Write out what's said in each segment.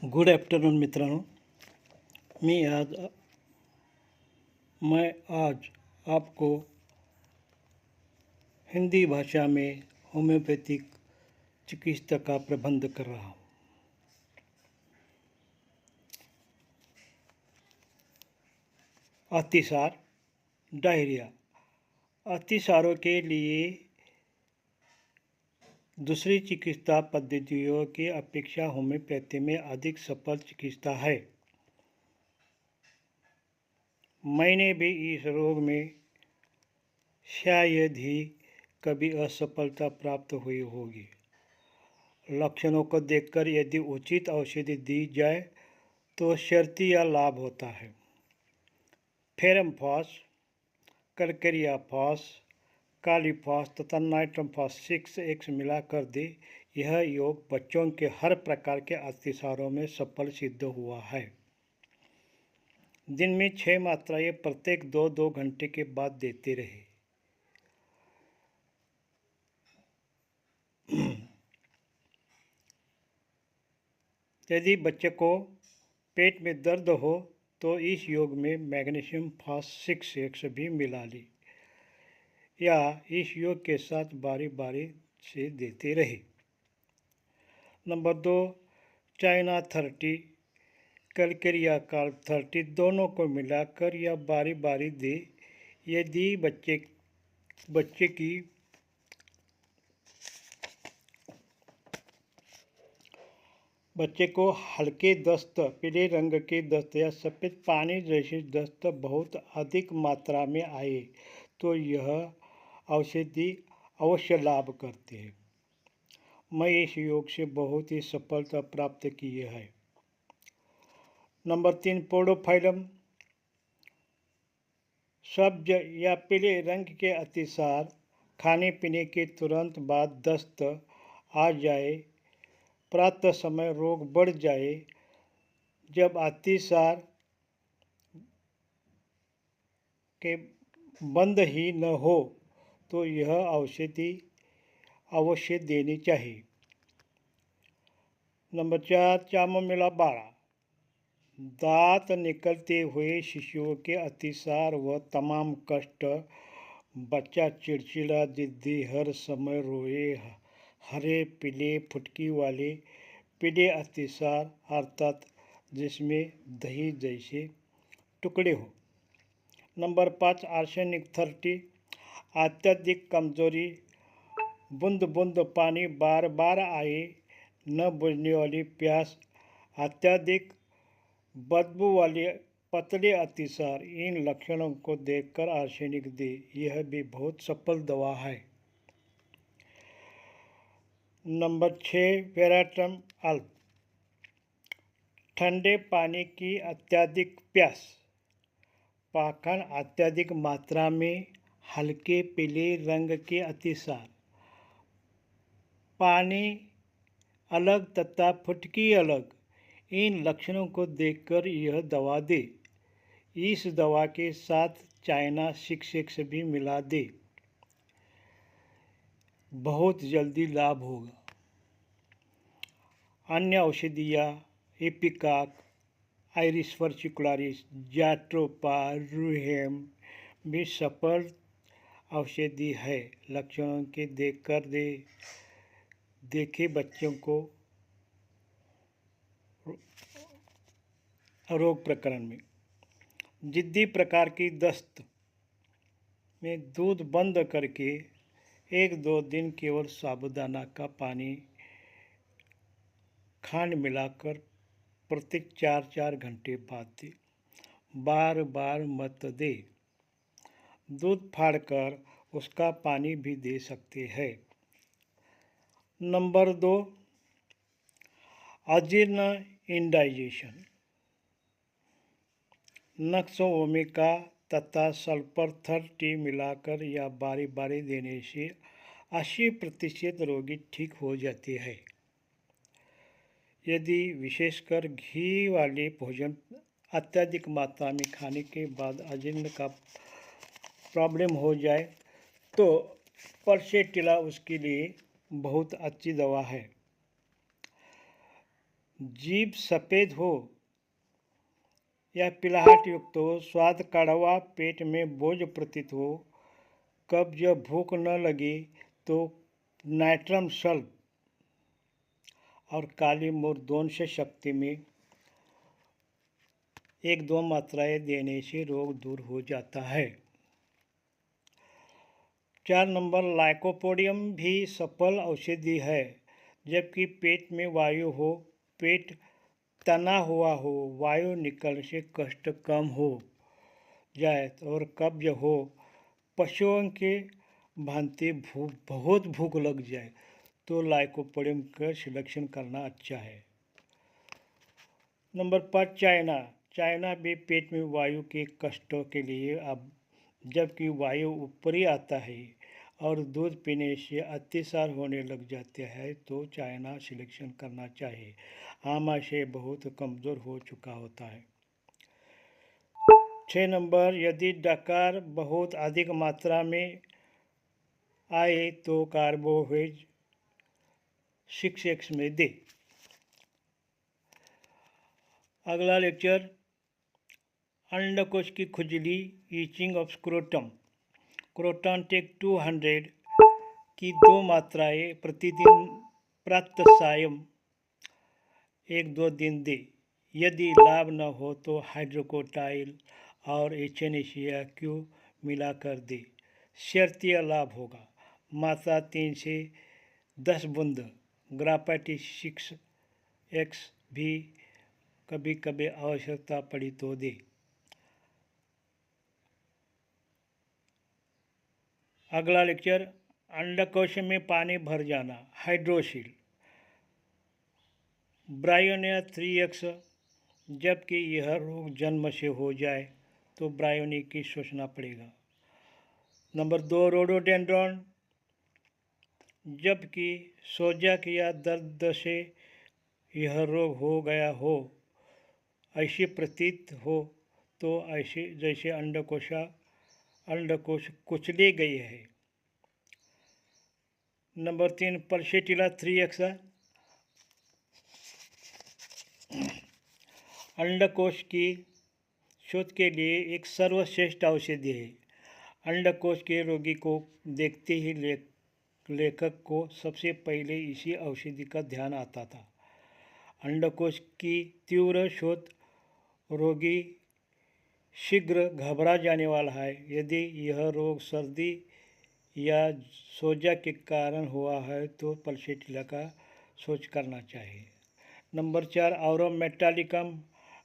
Good afternoon मित्रांनो. मैं आज आपको हिंदी भाषा में होम्योपैथिक चिकित्सा का प्रबंध कर रहा हूँ. अतिसार, डायरिया. अतिसारों के लिए दूसरी चिकित्सा पद्धतियों की अपेक्षा होम्योपैथी में अधिक सफल चिकित्सा है. मैंने भी इस रोग में शायद ही कभी असफलता प्राप्त हुई होगी. लक्षणों को देखकर यदि उचित औषधि दी जाए तो शर्तिया लाभ होता है. Ferrum phos, calcarea phos, kali phos तथा नाइट्रम फॉस 6X मिलाकर दे. यह योग बच्चों के हर प्रकार के अतिसारों में सफल सिद्ध हुआ है. दिन में 6 मात्राएं प्रत्येक 2-2 घंटे के बाद देते रहे. यदि बच्चे को पेट में दर्द हो तो इस योग में मैग्नीशियम फॉस 6X भी मिला ली या इस योग के साथ बारी बारी से देते रहे. नंबर 2, चाइना 30, कलकेरिया कार्ब 30 दोनों को मिलाकर या बारी बारी दे. यदि बच्चे को हल्के दस्त, पीले रंग के दस्त या सफ़ेद पानी जैसे दस्त बहुत अधिक मात्रा में आए तो यह औषधि अवश्य लाभ करते हैं. मैं इस योग से बहुत ही सफलता प्राप्त की है. Number 3, podophyllum. सब्ज या पीले रंग के अतिसार, खाने पीने के तुरंत बाद दस्त आ जाए, प्रातः समय रोग बढ़ जाए, जब अतिसार के बंद ही न हो तो यह औषधि अवश्य देनी चाहिए. नंबर 4, चामोमिला 12. दांत निकलते हुए शिशुओं के अतिसार व तमाम कष्ट, बच्चा चिड़चिड़ा, जिद्दी, हर समय रोए, हरे पीले फुटकी वाले पीले अतिसार अर्थात जिसमें दही जैसे टुकड़े हो. Number 5, arsenic 30. अत्यधिक कमजोरी, बूंद बूंद पानी बार बार आए, न बुझने वाली प्यास, अत्यधिक बदबू वाले पतले अतिसार. इन लक्षणों को देखकर आर्सेनिक दे. यह भी बहुत सफल दवा है. नंबर 6, वेराट्रम अल्प. ठंडे पानी की अत्यधिक प्यास, पाखंड, अत्यधिक मात्रा में हल्के पीले रंग के अतिसार, पानी अलग तथा फुटकी अलग. इन लक्षणों को देखकर यह दवा दे. इस दवा के साथ चाइना 6X भी मिला दे. बहुत जल्दी लाभ होगा. अन्य औषधियाँ एपिकाक, आइरिस वर्सिकुलारिस, जाट्रोपा, रूहेम भी सफल औषधि है. लक्षणों के देखकर देखे बच्चों को रोग प्रकरण में. जिद्दी प्रकार की दस्त में दूध बंद करके 1-2 दिन केवल साबूदाना का पानी खांड मिलाकर प्रत्येक 4-4 घंटे बाद दे. बार बार मत दे. दूध फाड़कर उसका पानी भी दे सकते हैं. नंबर 2, अजीर्ण इंडाइजेशन. नक्सो ओमेगा तथा सल्फर 30 मिलाकर या बारी बारी देने से 80% रोगी ठीक हो जाते हैं. यदि विशेषकर घी वाले भोजन अत्यधिक मात्रा में खाने के बाद अजीर्ण का प्रॉब्लम हो जाए तो परसेटिला उसके लिए बहुत अच्छी दवा है। जीभ सफ़ेद हो या पिलाहट युक्त हो, स्वाद कड़वा, पेट में बोझ प्रतीत हो, कब्ज या भूख न लगे तो नाइट्रम सल्फ और काली मूर्धोन से शक्ति में 1-2 मात्राएं देने से रोग दूर हो जाता है। 4 नंबर, लाइकोपोडियम भी सफल औषधि है। जबकि पेट में वायु हो, पेट तना हुआ हो, वायु निकलने से कष्ट कम हो जाए और कब्ज हो, पशुओं के भांति बहुत भूख लग जाए तो लाइकोपोडियम का सिलेक्शन करना अच्छा है। Number 5, China. चाइना भी पेट में वायु के कष्टों के लिए अब जबकि वायु ऊपरी आता है और दूध पीने से अतिसार होने लग जाते हैं तो चाइना सिलेक्शन करना चाहिए। आमाशय बहुत कमज़ोर हो चुका होता है। 6 नंबर, यदि डकार बहुत अधिक मात्रा में आए तो कार्बोवेज 6x में दे। अगला लेक्चर, अंडकोश की खुजली, ईचिंग ऑफ स्क्रोटम। क्रोटन टेक 200 की 2 मात्राएं प्रतिदिन प्रातः सायं 1-2 दिन दे। यदि लाभ न हो तो हाइड्रोकोटाइल और एचेनेशिया क्यू मिलाकर दे, शर्तीय लाभ होगा। मात्रा 3 से 10 बूंद ग्राफाइटिस 6x भी कभी कभी आवश्यकता पड़ी तो दे। अगला लेक्चर, अंडकोश में पानी भर जाना, हाइड्रोसिल। Bryonia 3x। जबकि यह रोग जन्म से हो जाए तो ब्रायोनी की सोचना पड़ेगा। Number 2, rhododendron. जबकि सोजक या दर्द से यह रोग हो गया हो, ऐसी प्रतीत हो तो ऐसे जैसे अंडकोश कुचले गए है। Number 3, pulsatilla 3x। अंडकोश की शोध के लिए एक सर्वश्रेष्ठ औषधि है। अंडकोश के रोगी को देखते ही लेखक को सबसे पहले इसी औषधि का ध्यान आता था। अंडकोश की तीव्र शोध, रोगी शीघ्र घबरा जाने वाला है। यदि यह रोग सर्दी या सोजा के कारण हुआ है तो पल्सेटिला का सोच करना चाहिए। नंबर 4, औरोमेटालिकम।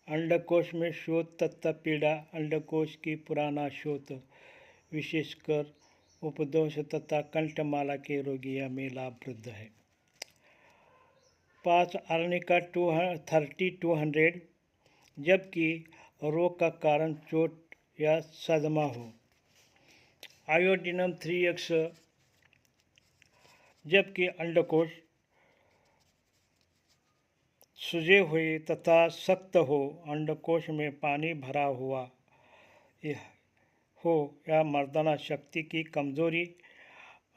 अंडकोश में शोथ तथा पीड़ा, अंडकोश की पुराना शोथ विशेषकर उपदोष तथा कंठमाला के रोगियों में लाभप्रद है। 5, आर्निका 3200। जबकि रोग का कारण चोट या सदमा हो, आयोडीनम 3x। जबकि अंडकोश सूजे हुए तथा सख्त हो, अंडकोश में पानी भरा हुआ हो या मर्दाना शक्ति की कमजोरी,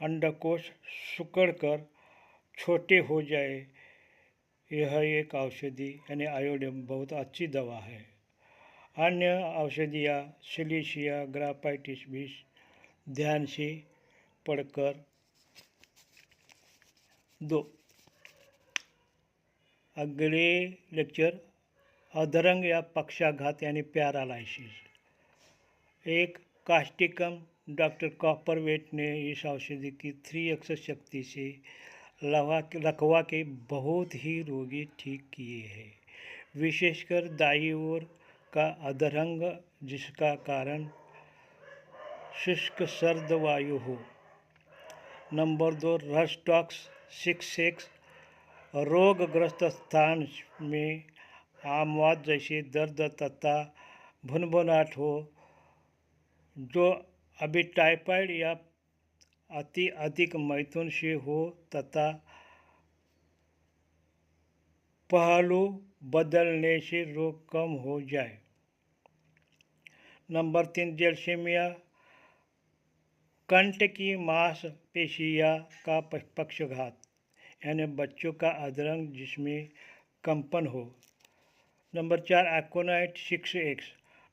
अंडकोश सिकुड़कर छोटे हो जाए, यह एक औषधि यानी आयोडीन बहुत अच्छी दवा है। अन्य औषधियाँ सिलिशिया, ग्राफाइटिस भी ध्यान से पढ़कर दो। अगले लेक्चर, अधरंग या पक्षाघात यानी पैरालाइसिस। एक कास्टिकम, डॉक्टर कॉपरवेट ने इस औषधि की 3x शक्ति से लकवा के बहुत ही रोगी ठीक किए हैं, विशेषकर दाई ओर का अधरंग जिसका कारण शुष्क सर्द वायु हो। Number 2, rhus tox 6x। रोगग्रस्त स्थान में आमवाद जैसे दर्द तथा भुनभुनाहट हो, जो अभी टाइफाइड या अति अधिक मैथुन से हो तथा पहलू बदलने से रोग कम हो जाए। नंबर 3, जैलसीमिया, कंठ की पेशिया का पक्षाघात यानी बच्चों का अधरंग जिसमें कंपन हो। Number 4 एकोनाइट 6X।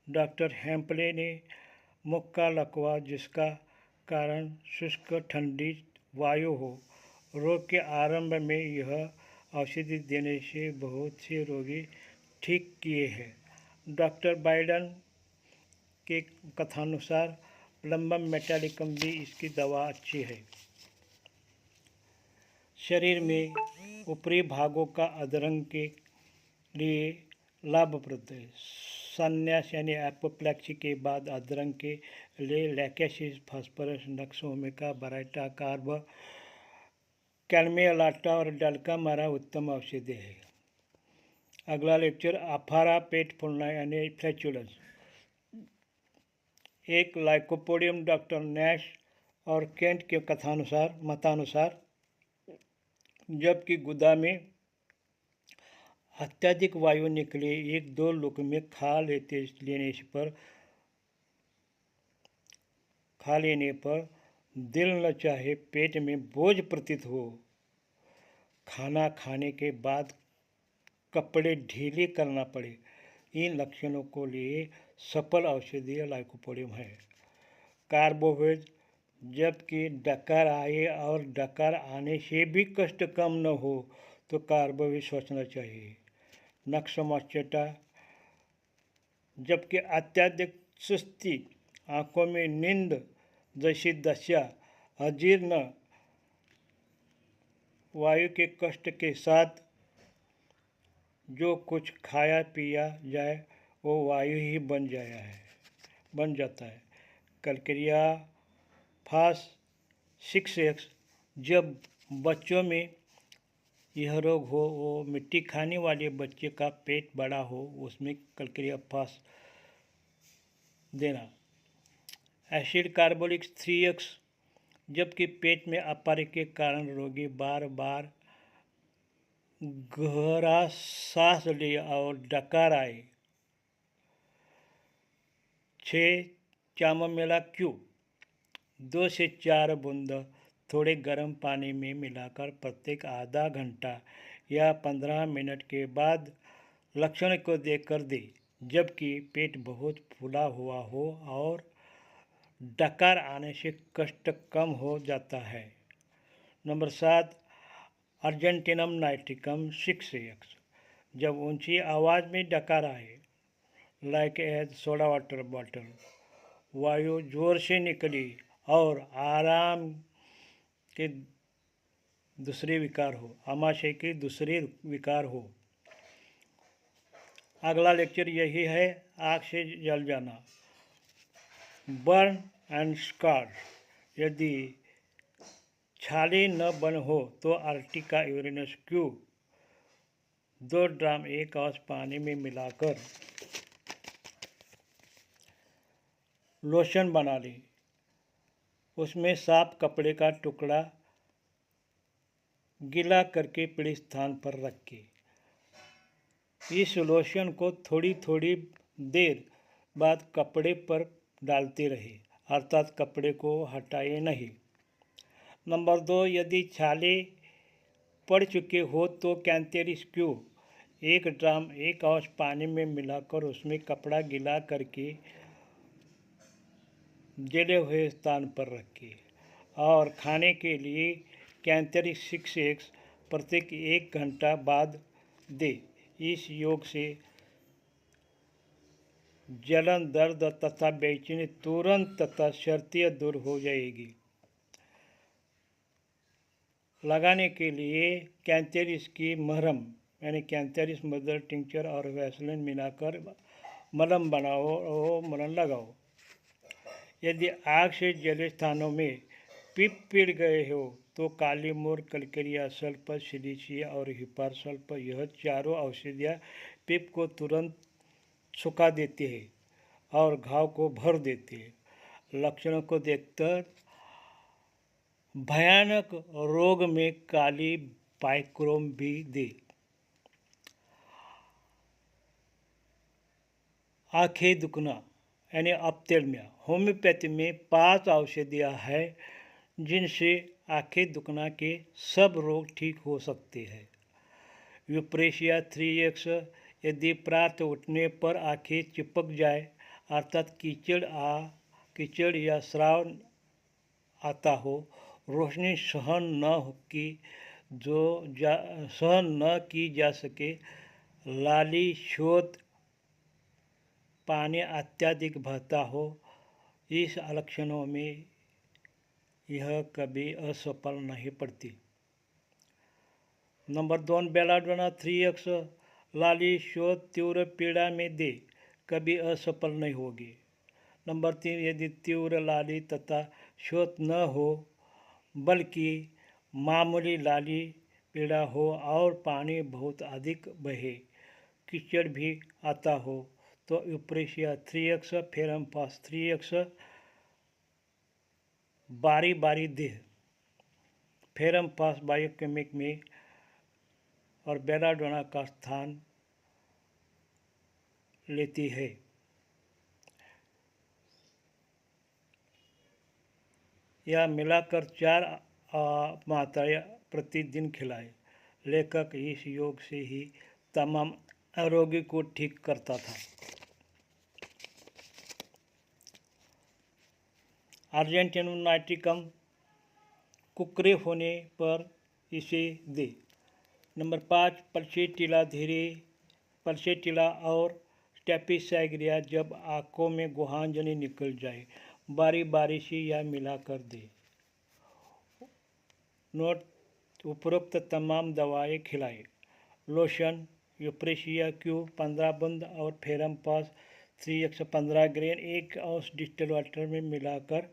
डॉक्टर हेम्पले ने मुक्का लकवा जिसका कारण शुष्क ठंडी वायु हो। रोग के आरंभ में यह औषधि देने से बहुत से रोगी ठीक किए हैं। डॉक्टर बाइडन के कथानुसार प्लम्बम मेटालिकम भी इसकी दवा अच्छी है। शरीर में ऊपरी भागों का अधरंग के लिए लाभप्रद है। संन्यास यानी एपोप्लेक्सी के बाद अधरंग के लिए लैकेसिस, फास्फोरस, नक्सोमिका, बराटा, कार्ब, कैल्मियालाटा और डल्कामारा उत्तम औषधि है। अगला लेक्चर अफारा पेट फूलना यानी फ्लैचुलेंस। एक लाइकोपोडियम डॉक्टर नैश और केंट के मतानुसार जबकि गुदा में अत्यधिक वायु निकले 1-2 लुक में खा लेने पर दिल न चाहे, पेट में बोझ प्रतीत हो, खाना खाने के बाद कपड़े ढीले करना पड़े, इन लक्षणों को लिए सफल औषधि लाइकोपोडियम है। कार्बोवेज जबकि डकार आए और डकार आने से भी कष्ट कम न हो तो कार्बोवेज सोचना चाहिए। नक्सोमास्टेटा जबकि अत्यधिक सुस्ती, आंखों में नींद जैसी दशा, अजीर्ण, वायु के कष्ट के साथ जो कुछ खाया पिया जाए वो वायु ही बन जाता है। कलकेरिया फास 6X जब बच्चों में यह रोग हो, वो मिट्टी खाने वाले बच्चे का पेट बड़ा हो, उसमें कलकेरिया फास देना। एसिड कार्बोलिक 3X जबकि पेट में अपारे के कारण रोगी बार बार गहरा सांस ले और डकार आए। 6 चामोमिला क्यू 2 से 4 बूंद थोड़े गर्म पानी में मिलाकर प्रत्येक आधा घंटा या 15 मिनट के बाद लक्षण को देखकर दे, जबकि पेट बहुत फूला हुआ हो और डकार आने से कष्ट कम हो जाता है। नंबर 7 अर्जेंटिनम नाइट्रिकम 6X जब ऊंची आवाज़ में डकार आए, like as soda water bottle, वायु जोर से निकली और आराम के दूसरे विकार हो, आमाशय के दूसरे विकार हो। अगला लेक्चर यही है, आँख से जल जाना, बर्न एंड स्कार। यदि छाले न बन हो तो Ertiga urens Q 2 drum 1 ounce पानी में मिलाकर लोशन बना ले, उसमें साफ कपड़े का टुकड़ा गीला करके पीड़ित स्थान पर रखे। इस लोशन को थोड़ी थोड़ी देर बाद कपड़े पर डालते रहे, अर्थात कपड़े को हटाए नहीं। नंबर 2 यदि छाले पड़ चुके हो तो कैंथेरिस क्यू 1 ड्राम 1 औंस पानी में मिलाकर उसमें कपड़ा गीला करके जले हुए स्थान पर रखें और खाने के लिए कैंथेरिस 6X प्रत्येक 1 घंटा बाद दे। इस योग से जलन, दर्द तथा बेचैनी तुरंत तथा शर्तियाँ दूर हो जाएगी। लगाने के लिए कैंथेरिस की मरहम यानी कैंथेरिस मदर टिंचर और वैसलिन मिलाकर मलहम बनाओ और मलहम लगाओ। यदि आग से जले स्थानों में पिप पिड़ गए हो तो काली मूर, कलकेरिया सल्फ, सिलिसिया और हिपार सल्फ, यह चारों औषधियाँ पिप को तुरंत सुखा देती है और घाव को भर देती है। लक्षणों को देखकर भयानक रोग में काली बाइक्रोम भी दे। आँखें दुखना यानी ऑप्थेल्मिया। होम्योपैथी में 5 औषधियाँ हैं जिनसे आंखें दुखना के सब रोग ठीक हो सकते हैं। यूप्रेशिया 3X यदि प्रातः उठने पर आंखें चिपक जाए अर्थात कीचड़ या स्राव आता हो, रोशनी सहन न की जा सके, लाली शोथ, पानी अत्यधिक बहता हो, इस लक्षणों में यह कभी असफल नहीं पड़ती। नंबर 2, बेलाडोना 3X लाली शोथ तीव्र पीड़ा में दे, कभी असफल नहीं होगी। नंबर 3, यदि तीव्र लाली तथा शोथ न हो बल्कि मामूली लाली पीड़ा हो और पानी बहुत अधिक बहे, कीचड़ भी आता हो, तो यूप्रेशिया 3X फेरमपास 3X बारी बारी दे। फेरमपास बायोकेमिक में और बेलाडोना का स्थान लेती है। यह मिलाकर 4 मात्राएं प्रतिदिन खिलाएं। लेखक इस योग से ही तमाम रोगी को ठीक करता था। अर्जेंटिनम नाइट्रिकम कुकरे होने पर इसे दे। नंबर 5, पल्सेटिला और स्टेपिसाइग्रिया जब आँखों में गुहांजनी निकल जाए, बारी बारी से यह मिलाकर दे। नोट, उपरोक्त तमाम दवाएं खिलाएं। लोशन यूप्रेशिया क्यू 15 बूंद और फेरमपास 3X 15 grain 1 ounce distil water में मिलाकर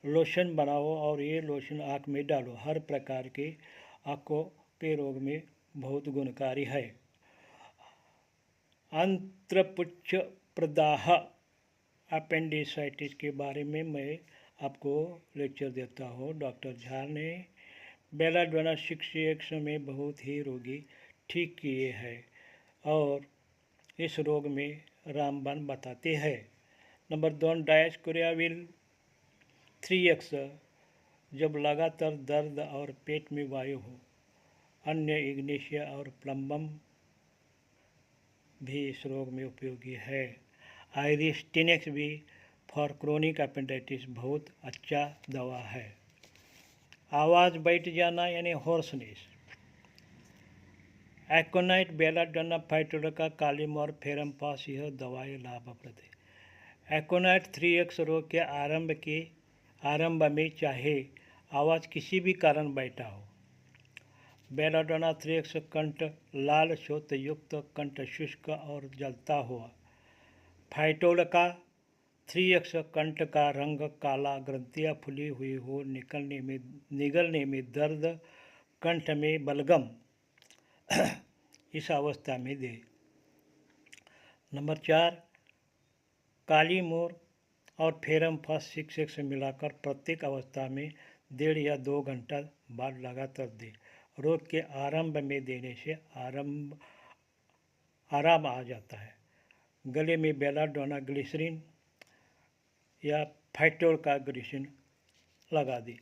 लोशन बनाओ और ये लोशन आँख में डालो। हर प्रकार के आँखों के रोग में बहुत गुणकारी है। अंतरपुच्छ प्रदाह अपेंडिसाइटिस के बारे में मैं आपको लेक्चर देता हूँ। डॉक्टर झा ने बेलाडोना 6X में बहुत ही रोगी ठीक किए हैं और इस रोग में रामबाण बताते हैं। नंबर 2, डायस्कोरियाविल 3X जब लगातार दर्द और पेट में वायु हो। अन्य इग्नेशिया और प्लम्बम भी इस रोग में उपयोगी है। आयरिस 10X भी फॉर क्रोनिक अपेंडिसाइटिस बहुत अच्छा दवा है। आवाज़ बैठ जाना यानी होर्सनेस। एकोनाइट, बेलाडोना, फाइटोलका, कालीम और फेरमपास यह दवाएं लाभप्रद है। एकोनाइट 3X रोग के आरंभ में चाहे आवाज़ किसी भी कारण बैठा हो। बेलाडोना 3X कंठ लाल शोथ युक्त, कंठ शुष्क और जलता हुआ। फाइटोलका 3X कंठ का रंग काला, ग्रंथियाँ फूली हुई हो, निगलने में दर्द, कंठ में बलगम इस अवस्था में दे। नंबर 4, काली मोर और फेरमपास 6X मिलाकर प्रत्येक अवस्था में 1.5 या 2 घंटा बाद लगातार दे। रोग के आरंभ में देने से आराम आ जाता है। गले में बेलाडोना ग्लिसरीन या फाइटोलका ग्लिसरीन लगा दी।